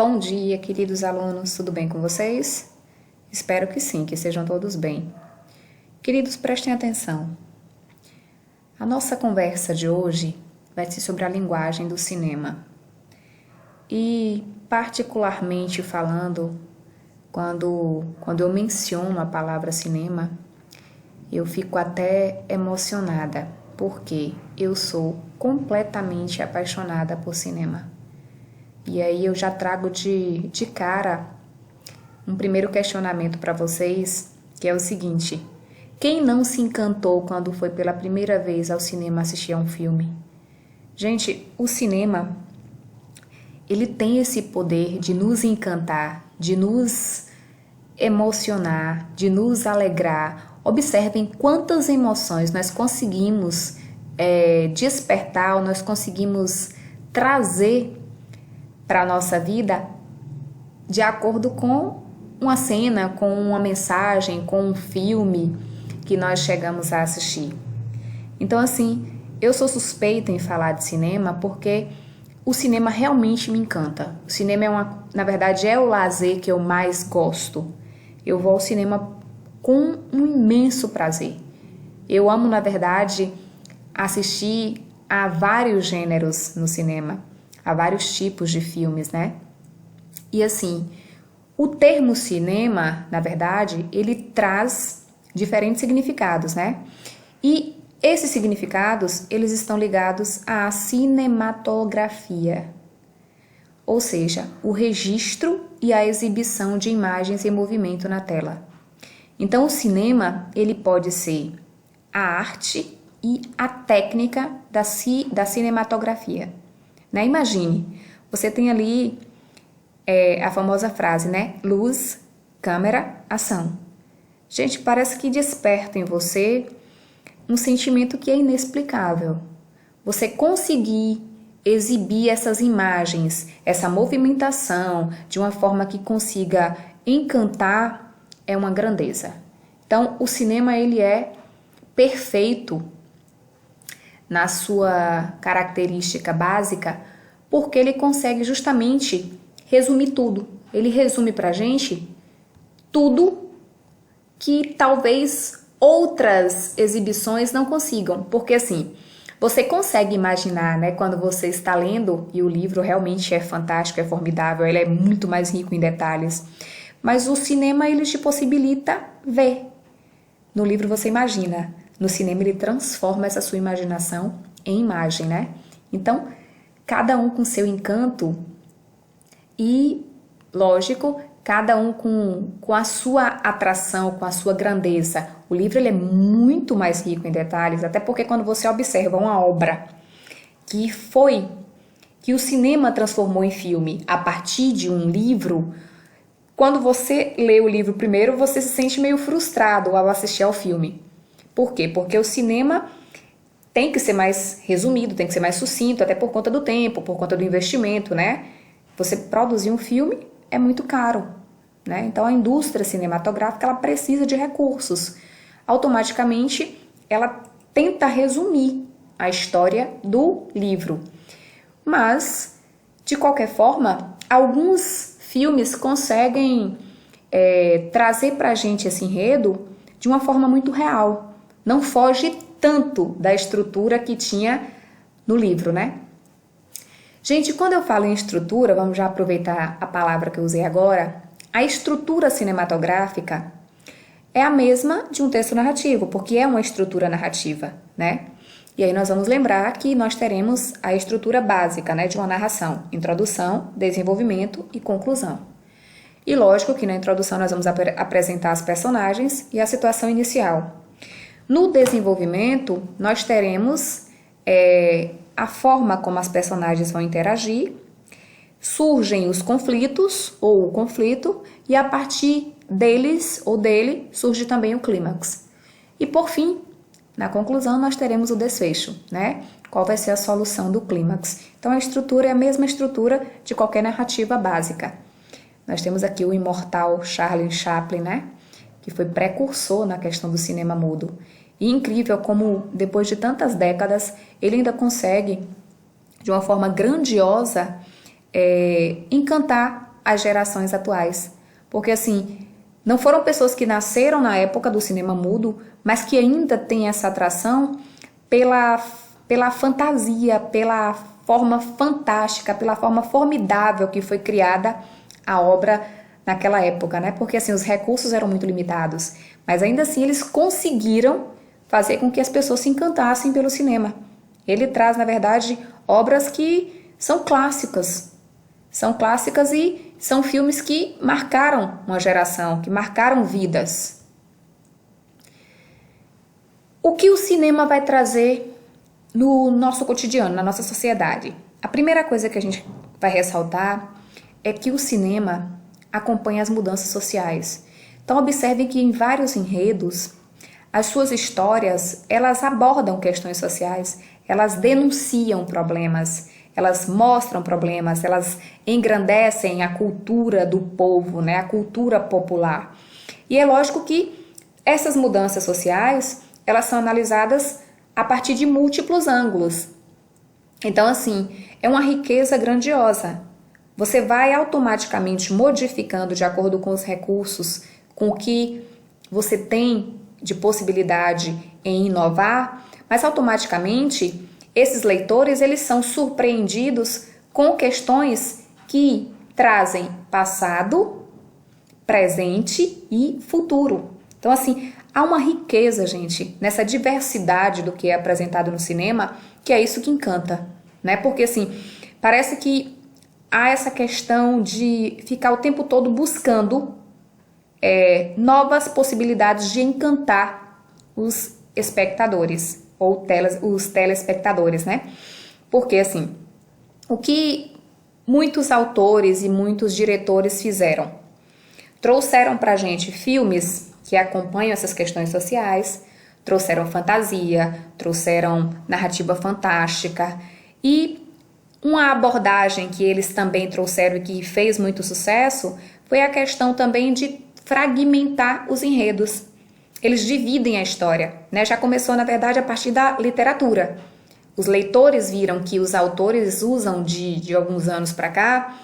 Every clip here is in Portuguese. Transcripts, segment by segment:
Bom dia, queridos alunos, tudo bem com vocês? Espero que sim, que sejam todos bem. Queridos, prestem atenção. A nossa conversa de hoje vai ser sobre a linguagem do cinema. E, particularmente falando, quando eu menciono a palavra cinema, eu fico até emocionada, porque eu sou completamente apaixonada por cinema. E aí eu já trago de cara um primeiro questionamento para vocês, que é o seguinte: quem não se encantou quando foi pela primeira vez ao cinema assistir a um filme? Gente, o cinema, ele tem esse poder de nos encantar, de nos emocionar, de nos alegrar. Observem quantas emoções nós conseguimos despertar, ou nós conseguimos trazer para a nossa vida de acordo com uma cena, com uma mensagem, com um filme que nós chegamos a assistir. Então, assim, eu sou suspeita em falar de cinema porque o cinema realmente me encanta. O cinema na verdade, é o lazer que eu mais gosto. Eu vou ao cinema com um imenso prazer. Eu amo, na verdade, assistir a vários gêneros no cinema. Há vários tipos de filmes, né? E assim, o termo cinema, na verdade, ele traz diferentes significados, né? E esses significados, eles estão ligados à cinematografia, ou seja, o registro e a exibição de imagens em movimento na tela. Então, o cinema, ele pode ser a arte e a técnica da cinematografia. Né? Imagine, você tem ali a famosa frase, né? Luz, câmera, ação. Gente, parece que desperta em você um sentimento que é inexplicável. Você conseguir exibir essas imagens, essa movimentação de uma forma que consiga encantar é uma grandeza. Então, o cinema ele é perfeito na sua característica básica, porque ele consegue justamente resumir tudo. Ele resume pra gente tudo que talvez outras exibições não consigam. Porque assim, você consegue imaginar, né, quando você está lendo, e o livro realmente é fantástico, é formidável, ele é muito mais rico em detalhes, mas o cinema ele te possibilita ver. No livro você imagina, no cinema ele transforma essa sua imaginação em imagem, né? Então, cada um com seu encanto e, lógico, cada um com a sua atração, com a sua grandeza. O livro ele é muito mais rico em detalhes, até porque quando você observa uma obra que o cinema transformou em filme a partir de um livro, quando você lê o livro primeiro, você se sente meio frustrado ao assistir ao filme. Por quê? Porque o cinema tem que ser mais resumido, tem que ser mais sucinto, até por conta do tempo, por conta do investimento, né? Você produzir um filme é muito caro, né? Então a indústria cinematográfica ela precisa de recursos. Automaticamente ela tenta resumir a história do livro. Mas, de qualquer forma, alguns filmes conseguem trazer pra gente esse enredo de uma forma muito real. Não foge tanto da estrutura que tinha no livro, né? Gente, quando eu falo em estrutura, vamos já aproveitar a palavra que eu usei agora, a estrutura cinematográfica é a mesma de um texto narrativo, porque é uma estrutura narrativa, né? E aí nós vamos lembrar que nós teremos a estrutura básica, né, de uma narração: introdução, desenvolvimento e conclusão. E lógico que na introdução nós vamos apresentar os personagens e a situação inicial. No desenvolvimento, nós teremos a forma como as personagens vão interagir, surgem os conflitos ou o conflito, e a partir deles ou dele surge também o clímax. E por fim, na conclusão, nós teremos o desfecho, né? Qual vai ser a solução do clímax. Então a estrutura é a mesma estrutura de qualquer narrativa básica. Nós temos aqui o imortal Charlie Chaplin, né? Que foi precursor na questão do cinema mudo. E incrível como, depois de tantas décadas, ele ainda consegue, de uma forma grandiosa, encantar as gerações atuais. Porque assim, não foram pessoas que nasceram na época do cinema mudo, mas que ainda têm essa atração pela fantasia, pela forma fantástica, pela forma formidável que foi criada a obra naquela época, né? Porque assim, os recursos eram muito limitados, mas ainda assim eles conseguiram fazer com que as pessoas se encantassem pelo cinema. Ele traz, na verdade, obras que são clássicas e são filmes que marcaram uma geração, que marcaram vidas. O que o cinema vai trazer no nosso cotidiano, na nossa sociedade? A primeira coisa que a gente vai ressaltar é que o cinema acompanha as mudanças sociais. Então observem que em vários enredos, as suas histórias, elas abordam questões sociais, elas denunciam problemas, elas mostram problemas, elas engrandecem a cultura do povo, né? A cultura popular. E é lógico que essas mudanças sociais, elas são analisadas a partir de múltiplos ângulos. Então, assim, é uma riqueza grandiosa. Você vai automaticamente modificando de acordo com os recursos, com o que você tem de possibilidade em inovar, mas automaticamente esses leitores, eles são surpreendidos com questões que trazem passado, presente e futuro. Então, assim, há uma riqueza, gente, nessa diversidade do que é apresentado no cinema, que é isso que encanta, né? Porque, assim, parece que há essa questão de ficar o tempo todo buscando novas possibilidades de encantar os espectadores, ou os telespectadores, né? Porque, assim, o que muitos autores e muitos diretores fizeram? Trouxeram pra gente filmes que acompanham essas questões sociais, trouxeram fantasia, trouxeram narrativa fantástica e uma abordagem que eles também trouxeram e que fez muito sucesso foi a questão também de fragmentar os enredos. Eles dividem a história, né? Já começou, na verdade, a partir da literatura. Os leitores viram que os autores usam de alguns anos para cá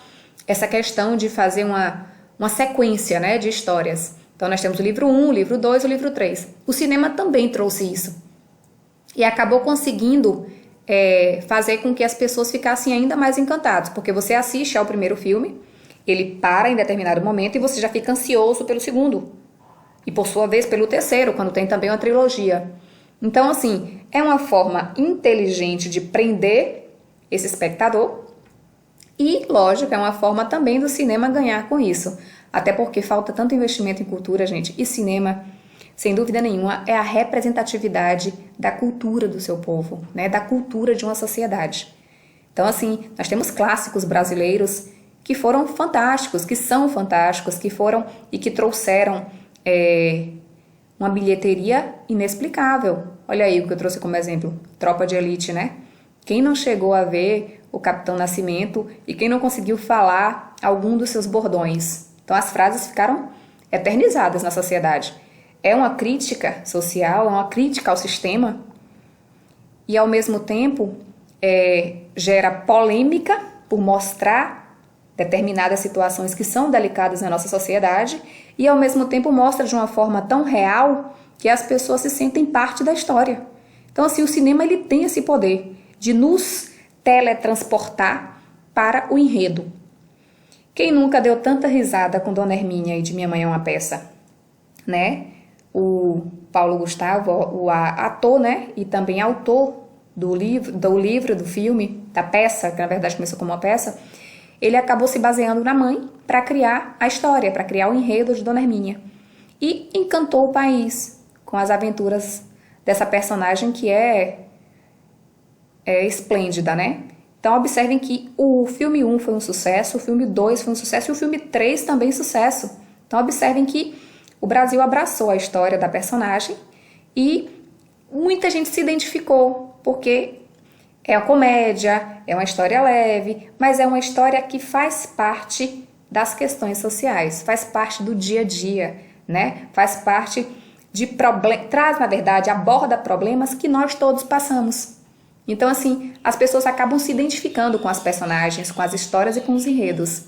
essa questão de fazer uma sequência, né, de histórias. Então, nós temos o livro 1, o livro 2, o livro 3. O cinema também trouxe isso. E acabou conseguindo fazer com que as pessoas ficassem ainda mais encantadas, porque você assiste ao primeiro filme, ele para em determinado momento e você já fica ansioso pelo segundo. E por sua vez pelo terceiro, quando tem também uma trilogia. Então, assim, é uma forma inteligente de prender esse espectador e, lógico, é uma forma também do cinema ganhar com isso. Até porque falta tanto investimento em cultura, gente, e cinema, sem dúvida nenhuma, é a representatividade da cultura do seu povo, né? Da cultura de uma sociedade. Então, assim, nós temos clássicos brasileiros que foram fantásticos, que são fantásticos, que foram e que trouxeram uma bilheteria inexplicável. Olha aí o que eu trouxe como exemplo, Tropa de Elite, né? Quem não chegou a ver o Capitão Nascimento e quem não conseguiu falar algum dos seus bordões? Então as frases ficaram eternizadas na sociedade. É uma crítica social, é uma crítica ao sistema e ao mesmo tempo gera polêmica por mostrar determinadas situações que são delicadas na nossa sociedade e ao mesmo tempo mostra de uma forma tão real que as pessoas se sentem parte da história. Então, assim, o cinema ele tem esse poder de nos teletransportar para o enredo. Quem nunca deu tanta risada com Dona Hermínia e de Minha Mãe é uma Peça, né? O Paulo Gustavo, o ator, né? E também autor do livro, do filme, da peça, que na verdade começou como uma peça, ele acabou se baseando na mãe para criar a história, para criar o enredo de Dona Hermínia. E encantou o país com as aventuras dessa personagem que é esplêndida, né? Então observem que o filme 1 foi um sucesso, o filme 2 foi um sucesso e o filme 3 também sucesso. Então observem que o Brasil abraçou a história da personagem e muita gente se identificou, porque é uma comédia, é uma história leve, mas é uma história que faz parte das questões sociais, faz parte do dia a dia, né? Faz parte de problemas, traz, na verdade, aborda problemas que nós todos passamos. Então, assim, as pessoas acabam se identificando com as personagens, com as histórias e com os enredos.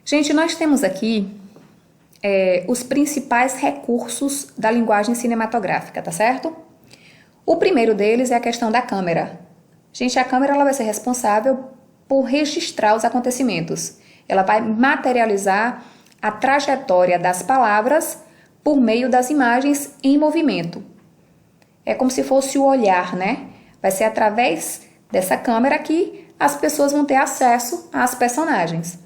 Gente, nós temos aqui os principais recursos da linguagem cinematográfica, tá certo? O primeiro deles é a questão da câmera. Gente, a câmera ela vai ser responsável por registrar os acontecimentos. Ela vai materializar a trajetória das palavras por meio das imagens em movimento. É como se fosse o olhar, né? Vai ser através dessa câmera que as pessoas vão ter acesso às personagens.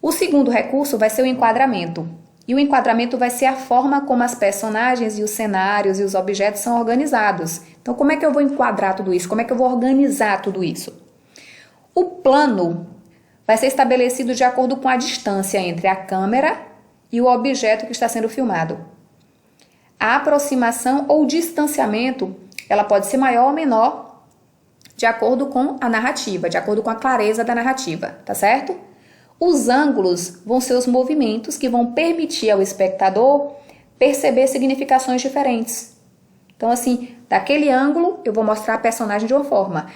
O segundo recurso vai ser o enquadramento. E o enquadramento vai ser a forma como as personagens e os cenários e os objetos são organizados. Então, como é que eu vou enquadrar tudo isso? Como é que eu vou organizar tudo isso? O plano vai ser estabelecido de acordo com a distância entre a câmera e o objeto que está sendo filmado. A aproximação ou distanciamento, ela pode ser maior ou menor de acordo com a narrativa, de acordo com a clareza da narrativa, tá certo? Os ângulos vão ser os movimentos que vão permitir ao espectador perceber significações diferentes. Então, assim, daquele ângulo eu vou mostrar a personagem de uma forma.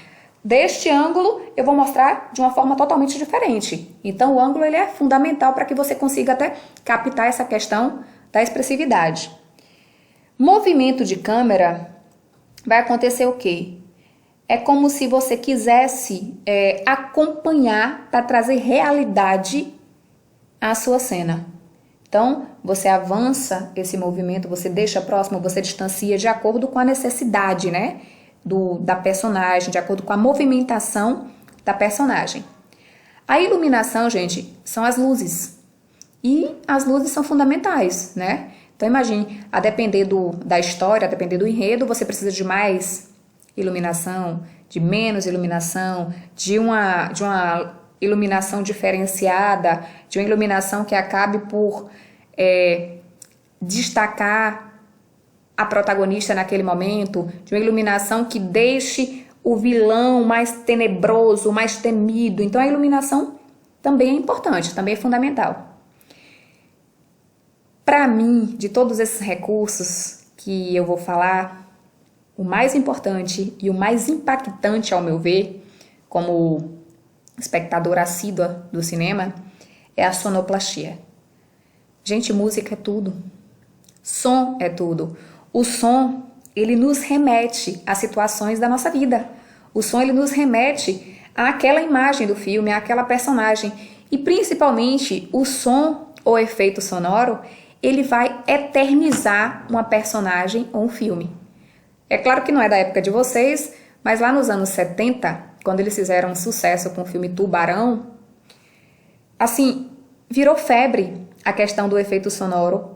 Deste ângulo eu vou mostrar de uma forma totalmente diferente. Então, o ângulo ele é fundamental para que você consiga até captar essa questão da expressividade. Movimento de câmera vai acontecer o quê? É como se você quisesse acompanhar para trazer realidade à sua cena. Então, você avança esse movimento, você deixa próximo, você distancia de acordo com a necessidade, né, da personagem, de acordo com a movimentação da personagem. A iluminação, gente, são as luzes. E as luzes são fundamentais, né? Então, imagine, a depender da história, a depender do enredo, você precisa de mais iluminação, de menos iluminação, de uma iluminação diferenciada, de uma iluminação que acabe por destacar a protagonista naquele momento, de uma iluminação que deixe o vilão mais tenebroso, mais temido. Então, a iluminação também é importante, também é fundamental. Para mim, de todos esses recursos que eu vou falar, o mais importante e o mais impactante, ao meu ver, como espectadora assídua do cinema, é a sonoplastia. Gente, música é tudo. Som é tudo. O som, ele nos remete a situações da nossa vida. O som, ele nos remete àquela imagem do filme, àquela personagem. E, principalmente, o som ou efeito sonoro, ele vai eternizar uma personagem ou um filme. É claro que não é da época de vocês, mas lá nos anos 70, quando eles fizeram um sucesso com o filme Tubarão, assim, virou febre a questão do efeito sonoro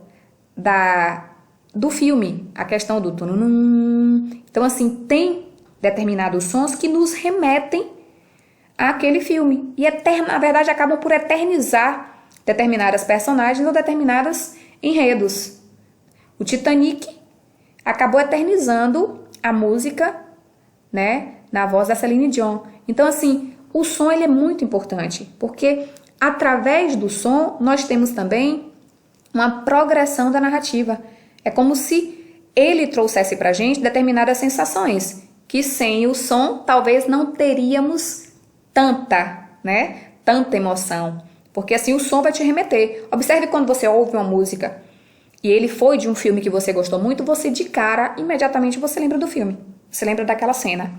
do filme, a questão do tununum. Então, assim, tem determinados sons que nos remetem àquele filme. E, na verdade, acabam por eternizar determinadas personagens ou determinados enredos. O Titanic acabou eternizando a música, né, na voz da Celine Dion. Então, assim, o som ele é muito importante, porque através do som nós temos também uma progressão da narrativa. É como se ele trouxesse pra gente determinadas sensações, que sem o som talvez não teríamos tanta emoção. Porque assim o som vai te remeter. Observe quando você ouve uma música e ele foi de um filme que você gostou muito, você de cara, imediatamente você lembra do filme. Você lembra daquela cena.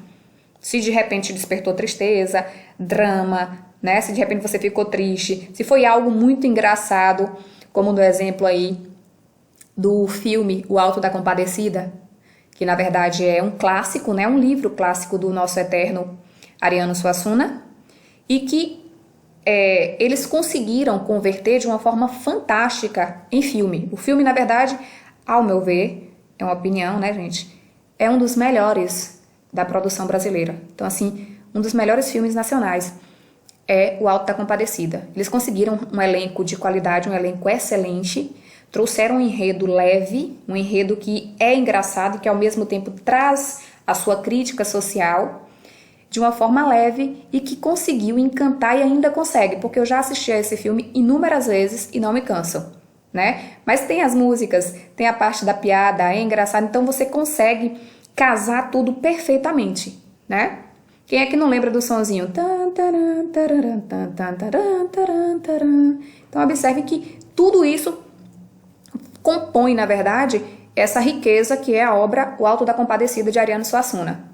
Se de repente despertou tristeza, drama, né? Se de repente você ficou triste, se foi algo muito engraçado, como no exemplo aí do filme O Alto da Compadecida, que na verdade é um clássico, né? Um livro clássico do nosso eterno Ariano Suassuna, e que eles conseguiram converter de uma forma fantástica em filme. O filme, na verdade, ao meu ver, é uma opinião, né, gente? É um dos melhores da produção brasileira. Então, assim, um dos melhores filmes nacionais é O Alto da Compadecida. Eles conseguiram um elenco de qualidade, um elenco excelente, trouxeram um enredo leve, um enredo que é engraçado, que ao mesmo tempo traz a sua crítica social de uma forma leve e que conseguiu encantar e ainda consegue, porque eu já assisti a esse filme inúmeras vezes e não me canso, né? Mas tem as músicas, tem a parte da piada, é engraçado, então você consegue casar tudo perfeitamente, né? Quem é que não lembra do sonzinho? Tan, taran, Então, observe que tudo isso compõe, na verdade, essa riqueza que é a obra O Alto da Compadecida de Ariano Suassuna.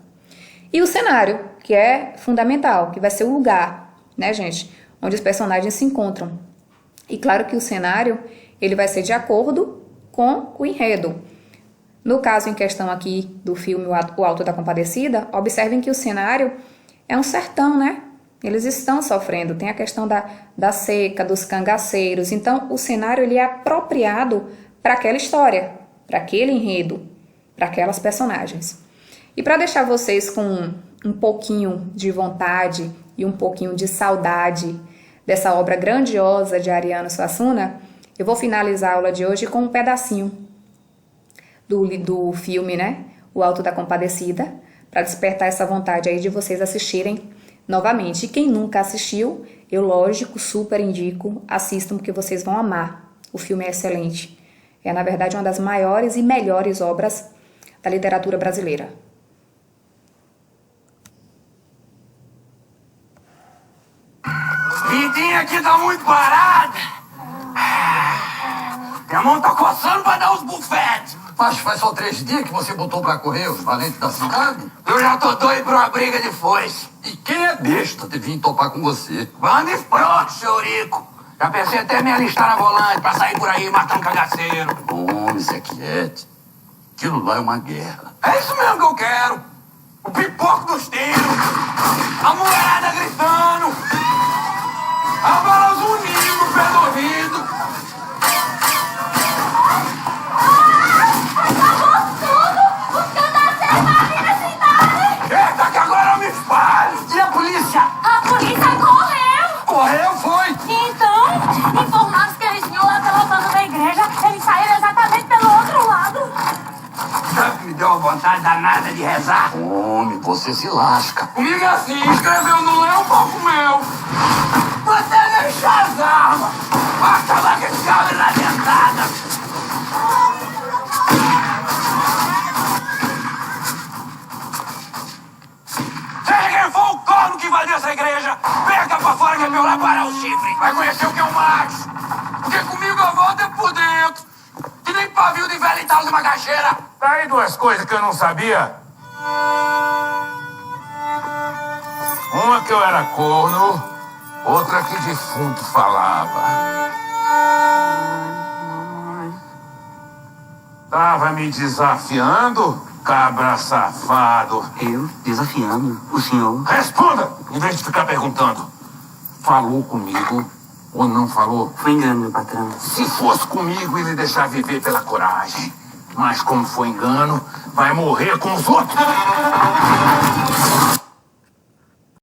E o cenário, que é fundamental, que vai ser o lugar, né, gente, onde os personagens se encontram. E claro que o cenário, ele vai ser de acordo com o enredo. No caso em questão aqui do filme O Alto da Compadecida, observem que o cenário é um sertão, né? Eles estão sofrendo, tem a questão da seca, dos cangaceiros. Então, o cenário ele é apropriado para aquela história, para aquele enredo, para aquelas personagens. E para deixar vocês com um pouquinho de vontade e um pouquinho de saudade dessa obra grandiosa de Ariano Suassuna, eu vou finalizar a aula de hoje com um pedacinho do filme, né? O Alto da Compadecida, para despertar essa vontade aí de vocês assistirem novamente. E quem nunca assistiu, eu, lógico, super indico, assistam porque vocês vão amar. O filme é excelente. É, na verdade, uma das maiores e melhores obras da literatura brasileira. Vidinha aqui tá muito parada. Minha mão tá coçando pra dar os bufetes. Mas faz só 3 dias que você botou pra correr os valentes da cidade. Eu já tô doido pra uma briga de foice. E quem é besta de vir topar com você? Banda esprote, seu Rico. Já pensei até me alistar na volante pra sair por aí matando cagaceiro. Homem, Zé Quiete. Aquilo lá é uma guerra. É isso mesmo que eu quero. O pipoco dos tiros. A mulherada gritando. A bala zunindo no pé do ouvido. Eita, que agora eu me espalho! E a polícia? A polícia correu! Correu, foi! Então, informados que eles vinham lá pela banda da igreja, eles saíram exatamente pelo outro lado. Sabe que me deu uma vontade danada de rezar? Homem, você se lasca. Comigo é assim, escreveu no é um pouco meu. Você deixar as armas! Vai acabar com esse cabra na dentada! Seja quem for o corno que invadiu essa igreja, pega pra fora que é pra eu lá parar o chifre. Vai conhecer o que é um macho. Porque comigo eu volto é por dentro. Que nem pavio de velho e tal de macaxeira. Tá aí 2 coisas que eu não sabia. Uma que eu era corno, outra que defunto falava. Tava me desafiando, cabra safado. Eu desafiando o senhor? Responda, em vez de ficar perguntando. Falou comigo ou não falou? Foi engano, meu patrão. Se fosse comigo, ele deixar viver pela coragem. Mas como foi engano, vai morrer com os outros.